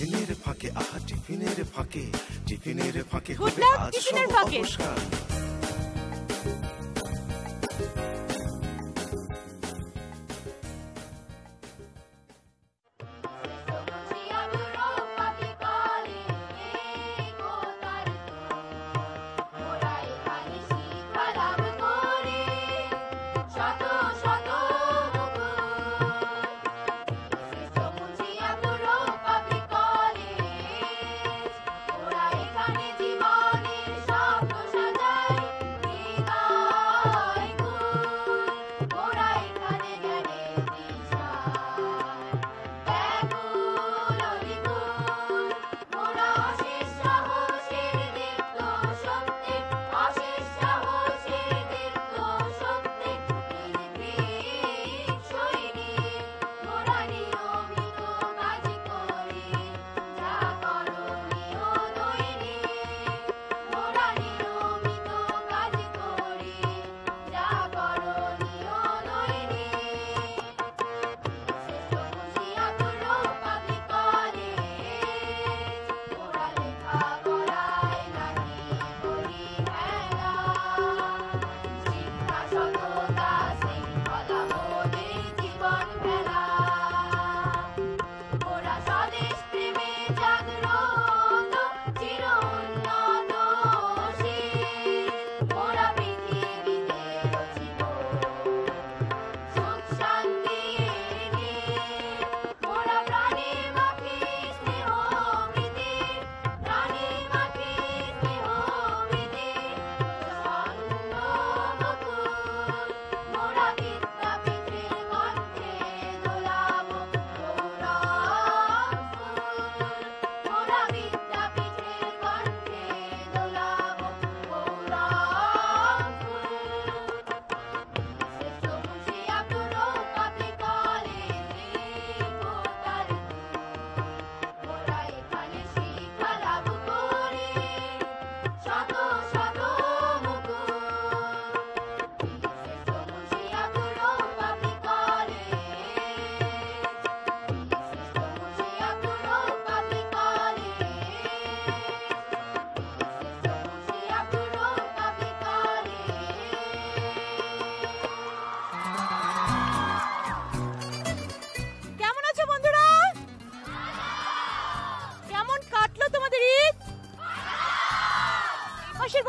টিফিনের ফাঁকে আহা টিফিনের ফাঁকে Good হবে luck, আজ টিফিনের সব ফাঁকে। অবসান।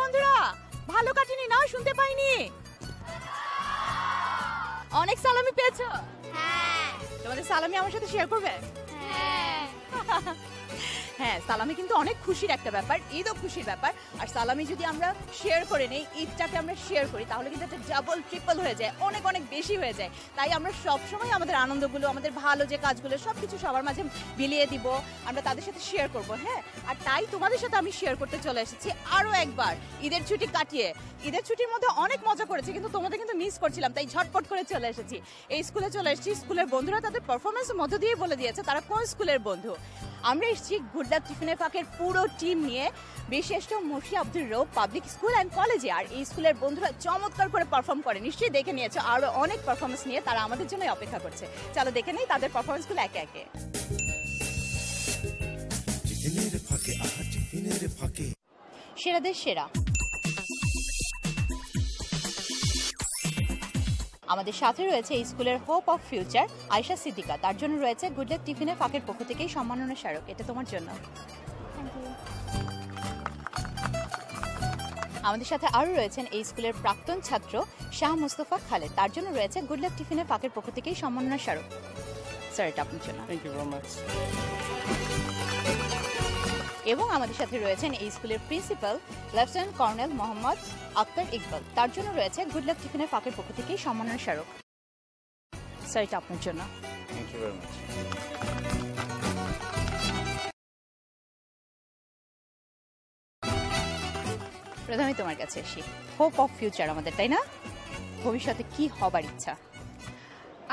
বন্ধুরা ভালো কাটেনি না, শুনতে পাইনি। অনেক সালামি পেয়েছো? হ্যাঁ। তোমাদের সালামি আমার সাথে শেয়ার করবে? হ্যাঁ। হ্যাঁ, সালামি কিন্তু অনেক খুশির একটা ব্যাপার, ঈদও খুশির ব্যাপার। আর সালামি যদি আমরা শেয়ার করে নেই, ঈদটাকে আমরা শেয়ার করি, তাহলে কিন্তু একটা ডাবল ট্রিপল হয়ে যায়, অনেক অনেক বেশি হয়ে যায়। তাই আমরা সবসময় আমাদের আনন্দগুলো, আমাদের ভালো যে কাজগুলো সবকিছু সবার মাঝে বিলিয়ে দিব, আমরা তাদের সাথে শেয়ার করব। হ্যাঁ, আর তাই তোমাদের সাথে আমি শেয়ার করতে চলে এসেছি আরও একবার ঈদের ছুটি কাটিয়ে। ঈদের ছুটির মধ্যে অনেক মজা করেছি, কিন্তু তোমাদের কিন্তু মিস করছিলাম, তাই ঝটপট করে চলে এসেছি। এই স্কুলে চলে এসেছি, স্কুলের বন্ধুরা তাদের পারফরমেন্সের মধ্য দিয়ে বলে দিয়েছে তারা কোন স্কুলের বন্ধু। আমরা এসেছি গুড লাক টিফিনের ফাঁকের পুরো টিম নিয়ে বিশিষ্ট মুর্শি Abdur Rauf public school and কলেজে। আর এই স্কুলের বন্ধুরা চমৎকার করে পারফর্ম করে, নিশ্চয়ই দেখে নিয়েছো। আরও অনেক পারফরমেন্স নিয়ে তারা আমাদের জন্য অপেক্ষা করছে। চলো দেখে নেই তাদের পারফরমেন্সগুলো একে একে। সেরাদের সেরা আমাদের সাথে রয়েছে এই স্কুলের hope of future Ayesha Siddika. তার জন্য রয়েছে গুড লাক টিফিনের ফাঁকের পক্ষ থেকেই সম্মাননা স্মারক। এটা তোমার জন্য। আমাদের সাথে আরও রয়েছেন এই স্কুলের প্রাক্তন ছাত্র শাহ মুস্তফা খালেদ। তার জন্য রয়েছে গুড লাক টিফিনের ফাঁকের পক্ষ থেকেই সম্মাননা স্মারক। স্যার, এটা আপনার জন্য। Thank you very much. এবং আমাদের সাথে রয়েছেন এই স্কুলের principal lieutenant colonel Mohammad Akhtar Iqbal. তার জন্য রয়েছে গুড লাক টিফিনের ফাঁকের পক্ষ থেকেই সম্মাননা স্মারক। স্যার, এটা আপনার জন্য। Thank you very much. প্রথমে তোমার কাছে আসি, হোপ অফ ফিউচার আমাদের, তাই না? ভবিষ্যতে কি হবার ইচ্ছা?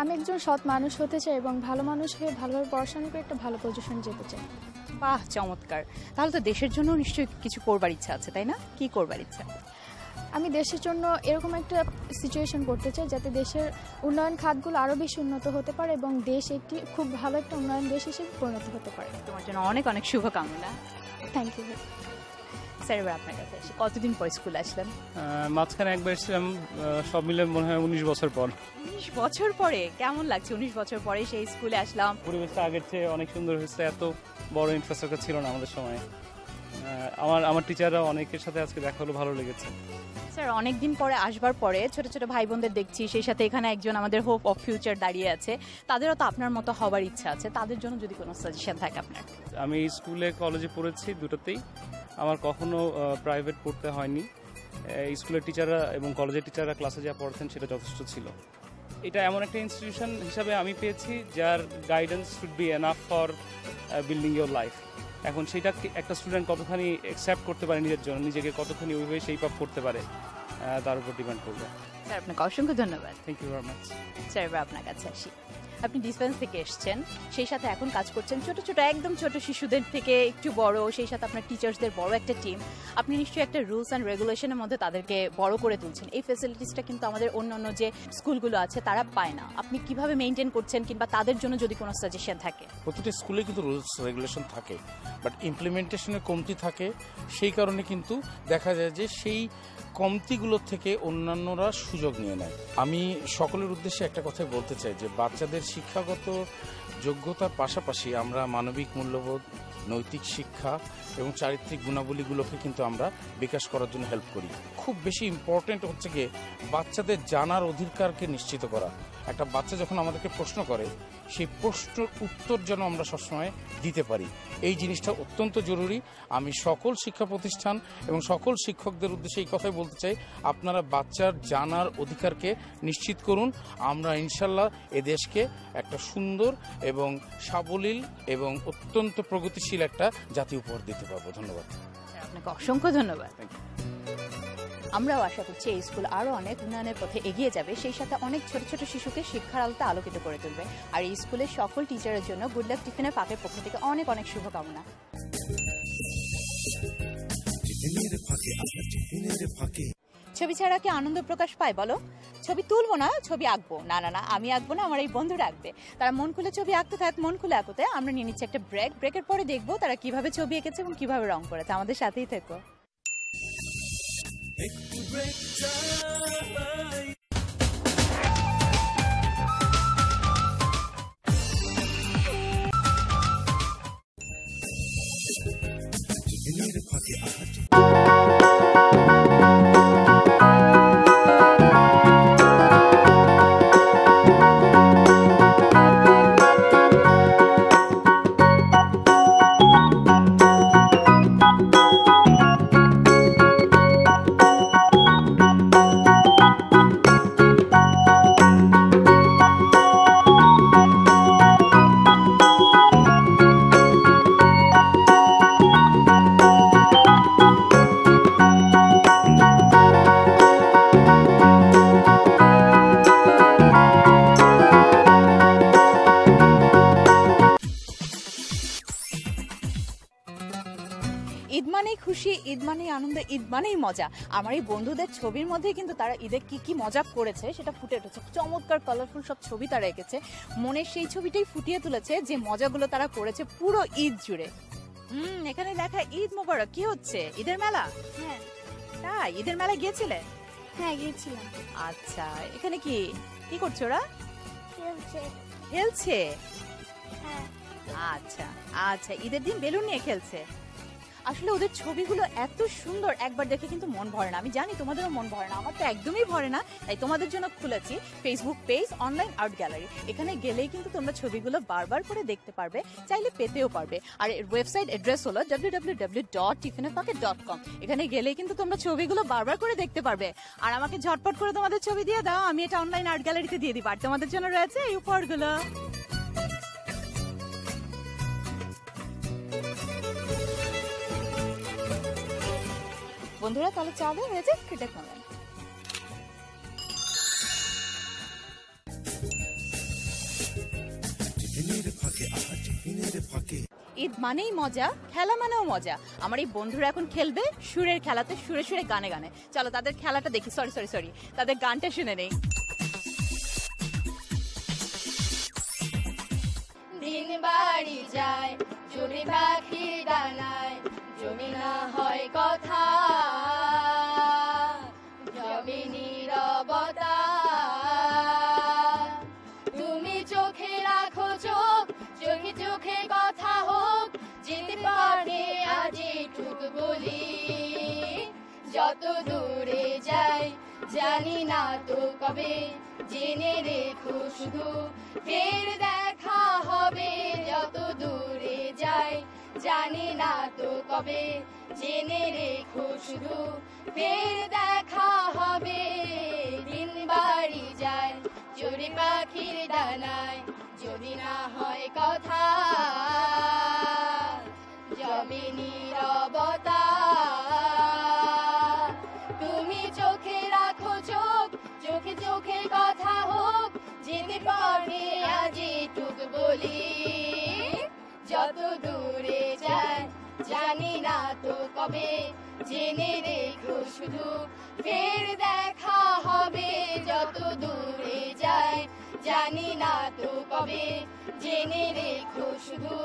আমি একজন সৎ মানুষ হতে চাই এবং ভালো মানুষ হয়ে ভালোভাবে পড়াশোনা করে একটা ভালো পজিশন যেতে চাই। বাহ, চমৎকার। তাহলে তো দেশের জন্য নিশ্চয়ই কিছু করবার ইচ্ছা আছে, তাই না? কি করবার ইচ্ছা? আমি দেশের জন্য এরকম একটা সিচুয়েশন করতে চাই যাতে দেশের উন্নয়ন খাতগুলো আরও বেশি উন্নত হতে পারে এবং দেশ একটি খুব ভালো একটা উন্নয়ন দেশ হিসেবে পরিণত হতে পারে। তোমার জন্য অনেক অনেক শুভকামনা। Thank you. স্যার এবার আপনার কাছে আসি, কতদিন পর স্কুল আসলেন? মাঝখানে একবার এসেছিলাম, সব মিলে মনে হয় 19 বছর পর। 19 বছর পরে কেমন লাগছে? 19 বছর পরে সেই স্কুলে আসলাম। পরিবেশটা আগের চেয়ে অনেক সুন্দর হয়েছে, এত বড় ইনফ্রাস্ট্রাকচার ছিল না আমাদের সময়। আমার টিচাররা অনেকের সাথে আজকে দেখা হলো, ভালো লেগেছে। স্যার অনেকদিন পরে আসবার পরে ছোট ছোট ভাই বোনদের দেখছি, সেই সাথে এখানে একজন আমাদের হোপ অফ ফিউচার দাঁড়িয়ে আছে, তাদেরও তো আপনার মতো হবার ইচ্ছা আছে, তাদের জন্য যদি কোনো সাজেশন থাকে আপনার। আমি স্কুলে কলেজে পড়েছি দুটোতেই, আমার কখনো প্রাইভেট পড়তে হয়নি। স্কুলের টিচাররা এবং কলেজের টিচাররা ক্লাসে যা পড়তেন সেটা যথেষ্ট ছিল। এটা এমন একটা ইনস্টিটিউশন হিসাবে আমি পেয়েছি যার guidance should be enough for building your life. এখন সেটা একটা স্টুডেন্ট কতখানি অ্যাকসেপ্ট করতে পারে নিজের জন্য, নিজেকে কতখানি ওইভাবে শেপ আপ করতে পারে, তার উপর ডিপেন্ড করবে। স্যার আপনাকে অসংখ্য ধন্যবাদ। Thank you very much. Sir এবার আপনার কাছে আসি, আপনি ডিসপেন্স থেকে এসছেন, সেই সাথে এখন কাজ করছেন ছোট ছোট একদম ছোট শিশুদের থেকে একটু বড়, সেই সাথে আপনার টিচার্সদের বড় একটা টিম। আপনি নিশ্চয়ই একটা রুলস অ্যান্ড রেগুলেশনের মধ্যে তাদেরকে বড় করে তুলছেন। এই ফ্যাসিলিটিসটা কিন্তু আমাদের অন্য অন্য যে স্কুলগুলো আছে তারা পায় না। আপনি কিভাবে মেনটেন করছেন, কিংবা তাদের জন্য যদি কোনো সাজেশন থাকে? প্রতিটা স্কুলে কিন্তু রুলস রেগুলেশন থাকে, বাট ইমপ্লিমেন্টেশনের কমতি থাকে। সেই কারণে কিন্তু দেখা যায় যে সেই কমতিগুলোর থেকে অন্যান্যরা সুযোগ নিয়ে নেয়। আমি সকলের উদ্দেশ্যে একটা কথাই বলতে চাই যে বাচ্চাদের শিক্ষাগত যোগ্যতার পাশাপাশি আমরা মানবিক মূল্যবোধ, নৈতিক শিক্ষা এবং চারিত্রিক গুণাবলীগুলোকে কিন্তু আমরা বিকাশ করার জন্য হেল্প করি। খুব বেশি ইম্পর্টেন্ট হচ্ছে গিয়ে বাচ্চাদের জানার অধিকারকে নিশ্চিত করা। একটা বাচ্চা যখন আমাদেরকে প্রশ্ন করে, সেই প্রশ্নের উত্তর যেন আমরা সবসময় দিতে পারি, এই জিনিসটা অত্যন্ত জরুরি। আমি সকল শিক্ষা প্রতিষ্ঠান এবং সকল শিক্ষকদের উদ্দেশ্যে এই কথাই বলতে চাই, আপনারা বাচ্চার জানার অধিকারকে নিশ্চিত করুন। আমরা ইনশাল্লাহ এ দেশকে একটা সুন্দর এবং সাবলীল এবং অত্যন্ত প্রগতিশীল একটা জাতি উপহার দিতে পারবো। ধন্যবাদ। আপনাকে অসংখ্য ধন্যবাদ। আমরাও আশা করছি এই স্কুল আরও অনেক উন্নয়নের পথে এগিয়ে যাবে, সেই সাথে অনেক ছোট ছোট শিশুকে শিক্ষার আলোতে আলোকিত করে তুলবে। আর এই স্কুলের সকল টিচারের জন্য গুড লাক টিফিনের ফাঁকের পক্ষ থেকে অনেক অনেক শুভকামনা। ছবি ছাড়া কি আনন্দ প্রকাশ পায় বলো? ছবি তুলবো না, ছবি আঁকবো। না না না, আমি আঁকবো না, আমার এই বন্ধুরা আঁকবে। তারা মন খুলে ছবি আঁকতে থাক, মন খুলে আঁকতে। আমরা নিয়ে নিচ্ছি একটা ব্রেক, ব্রেকের পরে দেখবো তারা কিভাবে ছবি এঁকেছে এবং কিভাবে রং করেছে। আমাদের সাথেই থেকো। ঈদ মানেই খুশি, ঈদ মানেই আনন্দ, ঈদ মানেই মজা। আমার এই বন্ধুদের ছবির মধ্যে কিন্তু তারা ঈদে কি কি মজা করেছে সেটা ফুটে উঠেছে। চমৎকার কালারফুল সব ছবি তারা এঁকেছে, মনের সেই ছবিটাই ফুটিয়ে তুলেছে যে মজাগুলো তারা করেছে পুরো ঈদ জুড়ে। এখানে লেখা ঈদ মোবারক। কি হচ্ছে? ঈদের মেলা? হ্যাঁ। তাই ঈদের মেলায় গিয়েছিলে? হ্যাঁ, গিয়েছিলাম। আচ্ছা, এখানে কি কি করছো ওরা? খেলছে? হ্যাঁ। আচ্ছা আচ্ছা, ঈদের দিন বেলুন নিয়ে খেলছে। আসলে ওদের ছবিগুলো এত সুন্দর, একবার দেখে কিন্তু মন ভরে না। আমি জানি তোমাদেরও মন ভরে না, আমার তো একদমই ভরে না। তাই তোমাদের জন্য খুলেছি Facebook page online art gallery. এখানে গেলেই কিন্তু তোমরা ছবিগুলো বারবার করে দেখতে পারবে, চাইলে পেতেও পারবে। আর এর ওয়েবসাইট অ্যাড্রেস হলো www.tiffineerpocket.com। এখানে গেলেই কিন্তু তোমরা ছবিগুলো বারবার করে দেখতে পারবে। আর আমাকে ঝটপট করে তোমাদের ছবি দিয়ে দাও, আমি এটা অনলাইন আর্ট গ্যালারিতে দিয়ে দিই। আর তোমাদের জন্য রয়েছে এই উপহারগুলো। বন্ধুরা তাহলে চলো হয়েছে ক্রিকেট মোমেন্ট। ঈদ মানেই মজা, খেলা মানেও মজা। আমার এই বন্ধুরা এখন খেলবে সুরের খেলাতে, সুরে সুরে গানে গানে। চলো তাদের খেলাটা দেখি, সরি তাদের গানটা শুনে নেই। দিন বাড়ি যায় চড়ি পাখির ডানায়, জমি না হয় কথা, জমি নীরবতা। তুমি চোখে রাখো চোখ, চোখে চোখে কথা হোক, যেতে পারে আজ এটুক বলি। যত দূরে যাই জানি না তো কবে, জেনে রেখো শুধু ফের দেখা হবে। যত দূরে যাই জানি না তো কবে, জেনে রেখো শুধু ফের দেখা হবে। দিন বাড়ি যায় চড়ি পাখির ডানায়, যদি না হয় কথা, জমে নীরবতা। তুমি চোখে রাখো চোখ, চোখে চোখে কথা হোক, যেতে পারে আজ এটুক বলি। যত দূরে যায় জানি না তো কবে, জেনে রেখো শুধু ফের দেখা হবে। যত দূরে যায় জানি না তো কবে, জেনে রেখো শুধু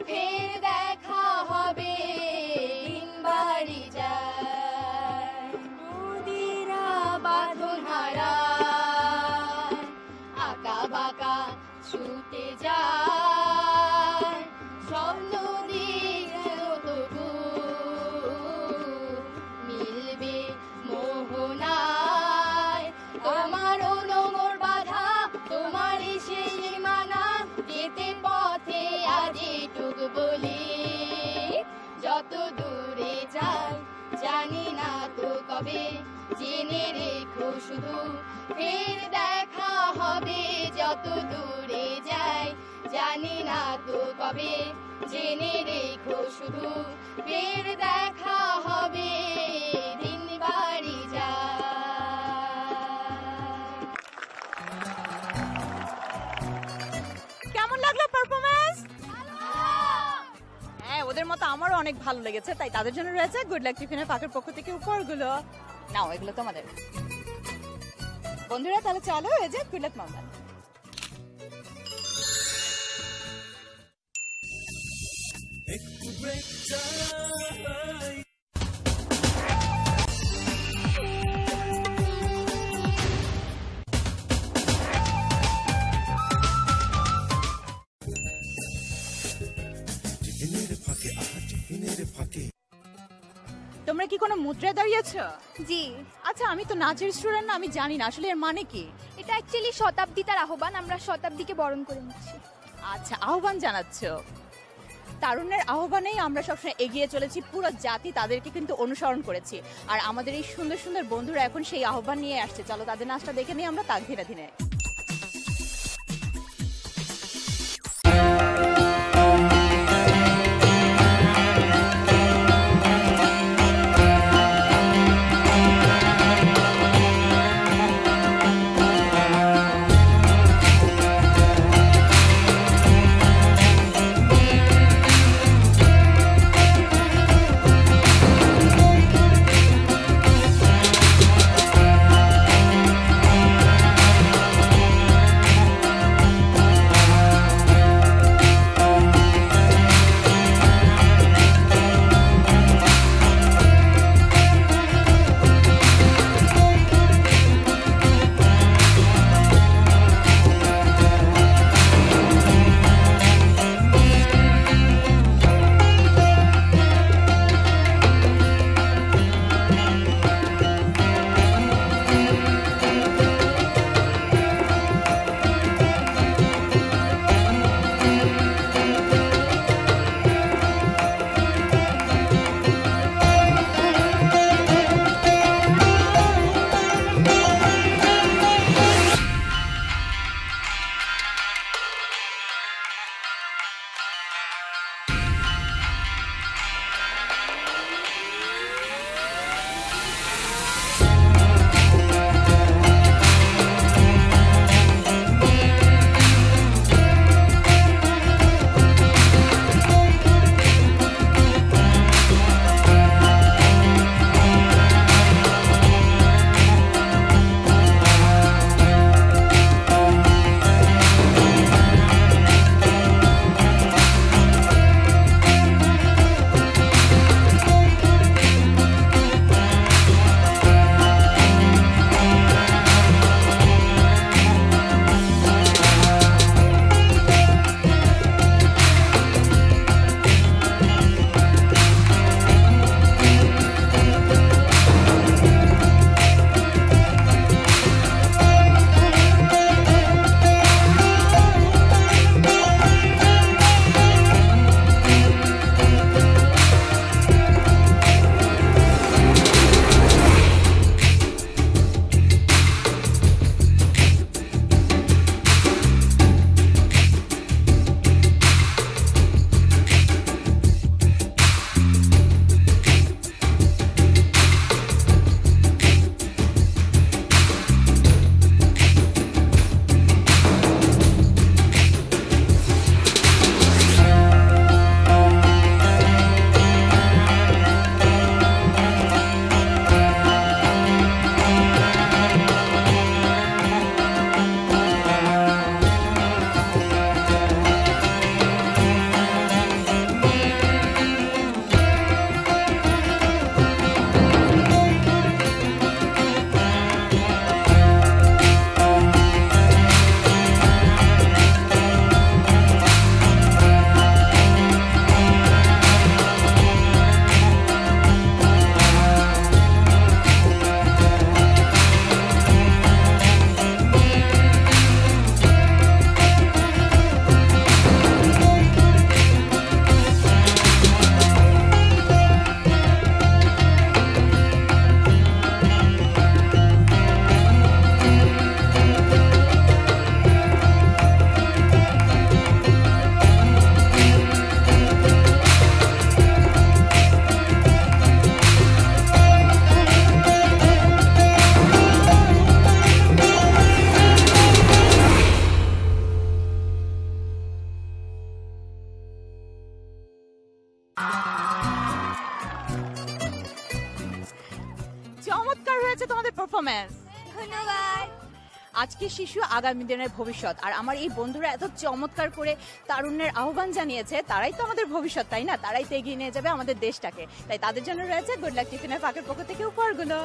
ফের দেখা হবে। দিন বাড়ি যায় নদীরা বাঁধন হারায়, আঁকা বাঁকা ছুটে যায়, স্বপ্ন তবু মিলবে মোহনায়। তোমার নোংর বাধা, তোমার সেই মানা, যেতে পথে আজ এটুক বলি। যত দূরে যাই জানি না তো কবে, জেনে রেখো শুধু ফের দেখা হবে। যত দূরে যাই জানি না তো কবে, জেনে রেখো শুধু ফের দেখা হবে। দিন বাড়ি যায়। কেমন লাগলো পারফরমেন্স? হ্যাঁ, ওদের মতো আমারও অনেক ভালো লেগেছে, তাই তাদের জন্য রয়েছে গুড লাক টিফিনের ফাঁকের পক্ষ থেকে উপহারগুলো। নাও, এগুলো তোমাদের। বন্ধুরা তাহলে চলো এই যে গুড লাক মামা। তোমরা কি কোনো মুদ্রায় দাঁড়িয়েছো? জি, আচ্ছা, আমি তো নাচের স্টুডেন্ট না, আমি জানি না আসলে এর মানে কি। এটা অ্যাকচুয়ালি শতাব্দীতার আহ্বান, আমরা শতাব্দীকে বরণ করে নিচ্ছি। আচ্ছা, আহ্বান জানাচ্ছ। তারুণ্যের আহ্বানেই আমরা সবসময় এগিয়ে চলেছি, পুরো জাতি তাদেরকে কিন্তু অনুসরণ করেছি। আর আমাদের এই সুন্দর সুন্দর বন্ধুরা এখন সেই আহ্বান নিয়ে আসছে। চলো তাদের নাচটা দেখে নিই আমরা তাক ধীরে ধীরে। চমৎকার হয়েছে তোমাদের পারফরম্যান্স। ধন্যবাদ। আজকে শিশু আগামী দিনের ভবিষ্যৎ, আর আমার এই বন্ধুরা এত চমৎকার করে তারুণ্যের আহ্বান জানিয়েছে, তারাই তো আমাদের ভবিষ্যৎ, তাই না? তারাই তো এগিয়ে নিয়ে যাবে আমাদের দেশটাকে। তাই তাদের জন্য রয়েছে গুড লাক টিফিনের ফাঁকের পক্ষ থেকে উপহারগুলো।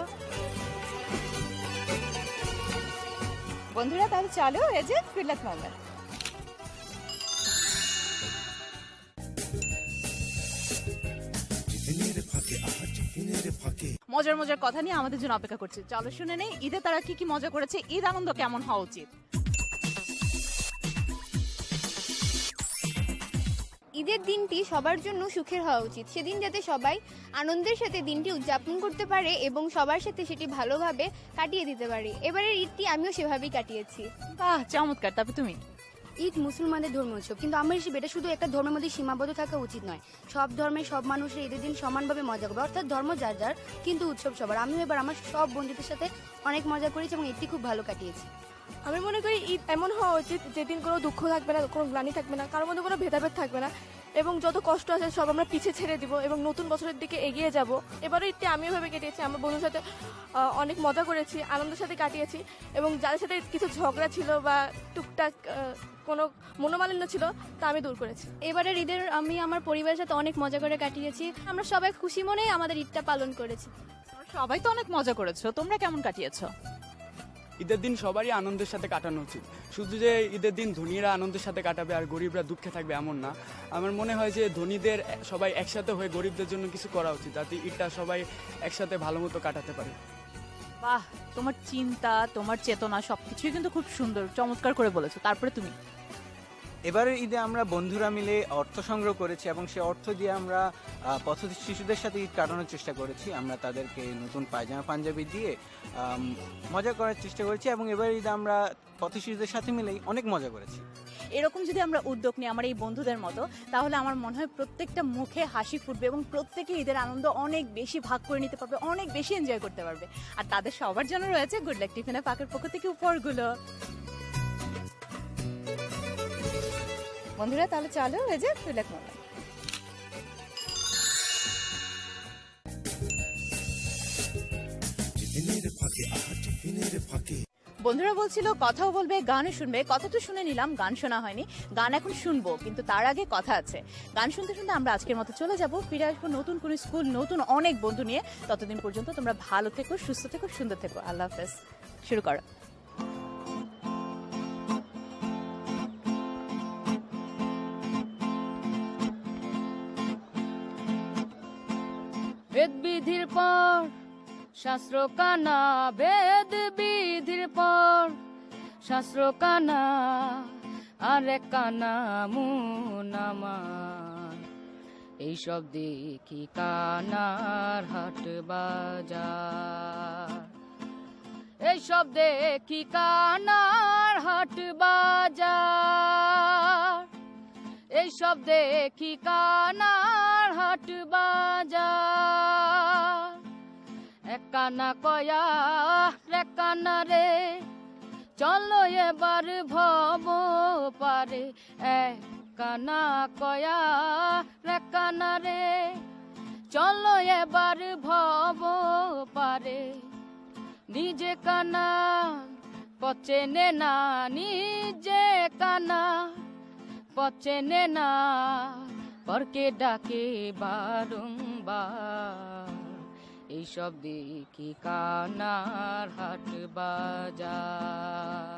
বন্ধুরা তাহলে চলো এই যে গুড লাক মোমেন্ট। টিফিনের ফাঁকে টিফিনের ফাঁকে মজার মজার কথা নিয়ে আমাদের জন্য অপেক্ষা করছে। চলো শুনে নেই ঈদে তারা কি কি মজা করেছে, ঈদ আনন্দ কেমন হওয়া উচিত। ঈদের দিনটি সবার জন্য সুখের হওয়া উচিত। সেদিন যাতে সবাই আনন্দের সাথে দিনটি উদযাপন করতে পারে এবং সবার সাথে সেটি ভালোভাবে কাটিয়ে দিতে পারে। এবারের ঈদটি আমিও সেভাবেই কাটিয়েছি। বাহ চমৎকার। তারপর তুমি? ঈদ মুসলমানদের ধর্মীয় উৎসব, কিন্তু আমার হিসেবে এটা শুধু একটা ধর্মের মধ্যে সীমাবদ্ধ থাকা উচিত নয়। সব ধর্মের সব মানুষের ঈদের দিন সমানভাবে মজা করবে, অর্থাৎ ধর্ম যার যার কিন্তু উৎসব সবার। আমিও এবার আমার সব বন্ধুদের সাথে অনেক মজা করেছি এবং ঈদটি খুব ভালো কাটিয়েছি। আমি মনে করি ঈদ এমন হওয়া উচিত যেদিন কোনো দুঃখ থাকবে না, কোনো গ্লানি থাকবে না, কারোর মধ্যে কোনো ভেদাভেদ থাকবে না, এবং যত কষ্ট আছে সব আমরা পিছিয়ে ছেড়ে দিব এবং নতুন বছরের দিকে এগিয়ে যাব। এবারে ঈদটি আমিও ভাবে কেটেছি, আমার বন্ধুর সাথে অনেক মজা করেছি, আনন্দের সাথে কাটিয়েছি, এবং যাদের সাথে কিছু ঝগড়া ছিল বা টুকটাক কোনো মনোমালিন্য ছিল তা আমি দূর করেছি। এবারের ঈদের আমি আমার পরিবারের সাথে অনেক মজা করে কাটিয়েছি। আমরা সবাই খুশি মনেই আমাদের ঈদটা পালন করেছি। সবাই তো অনেক মজা করেছো, তোমরা কেমন কাটিয়েছো? ঈদের দিন সবারই আনন্দের সাথে কাটানো উচিত। শুধু যে ঈদের দিন ধনীরা আনন্দের সাথে কাটাবে আর গরিবরা দুঃখে থাকবে এমন না। আমার মনে হয় যে ধনীদের সবাই একসাথে হয়ে গরিবদের জন্য কিছু করা উচিত, যাতে ঈদটা সবাই একসাথে ভালো মতো কাটাতে পারে। বাহ, তোমার চিন্তা, তোমার চেতনা সবকিছুই কিন্তু খুব সুন্দর, চমৎকার করে বলেছো। তারপরে তুমি? এবারের ঈদে আমরা বন্ধুরা মিলে অর্থ সংগ্রহ করেছি এবং সে অর্থ দিয়ে আমরা পথ শিশুদের সাথে ঈদ কাটানোর চেষ্টা করেছি। আমরা তাদেরকে নতুন পায়জামা পাঞ্জাবি দিয়ে মজা করার চেষ্টা করেছি এবং এবারের ঈদে আমরা পথ শিশুদের সাথে মিলেই অনেক মজা করেছি। এরকম যদি আমরা উদ্যোগ নিই আমার এই বন্ধুদের মতো, তাহলে আমার মনে হয় প্রত্যেকটা মুখে হাসি ফুটবে এবং প্রত্যেকে ঈদের আনন্দ অনেক বেশি ভাগ করে নিতে পারবে, অনেক বেশি এনজয় করতে পারবে। আর তাদের সবার জন্য রয়েছে গুড লাক টিফিনের ফাঁকের পক্ষ থেকে উপহারগুলো। বন্ধুরা তাহলে চলো এই যে গুড লাক মোমেন্ট। টিফিনের ফাঁকে টিফিনের ফাঁকে বন্ধুরা বলছিল কথাও বলবে, গানও শুনবে। কথা তো শুনে নিলাম, গান শোনা হয়নি, গান এখন শুনবো, কিন্তু তার আগে কথা আছে। গান শুনতে শুনতে আমরা আজকের মতো চলে যাব, ফিরে আসবো নতুন কোনো স্কুল, নতুন অনেক বন্ধু নিয়ে। ততদিন পর্যন্ত তোমরা ভালো থেকো, সুস্থ থেকো, সুন্দর থেকো। আল্লাহ হাফেজ। শুরু করো। বেদ বিধির পর শাস্ত্র কানা, বেদ বিধির পর শাস্ত্র কানা, আরে কানা মুন আমার। এইসব দেখি কানার হাট বাজার, এইসব দেখি কানার হাট বাজার, এইসব দেখি কানার হাট বাজার। এক কানা কয়া রে কানা রে, চলো এবার ভব পারে। এক কানা কয়া রে কানা রে, চলো এবার ভব পারে। নিজে কানা পচেনে না, নিজে কানা পচেনে না, পরকে ডাকে বারংবার। এইসব দেখি কানার হাট বাজার।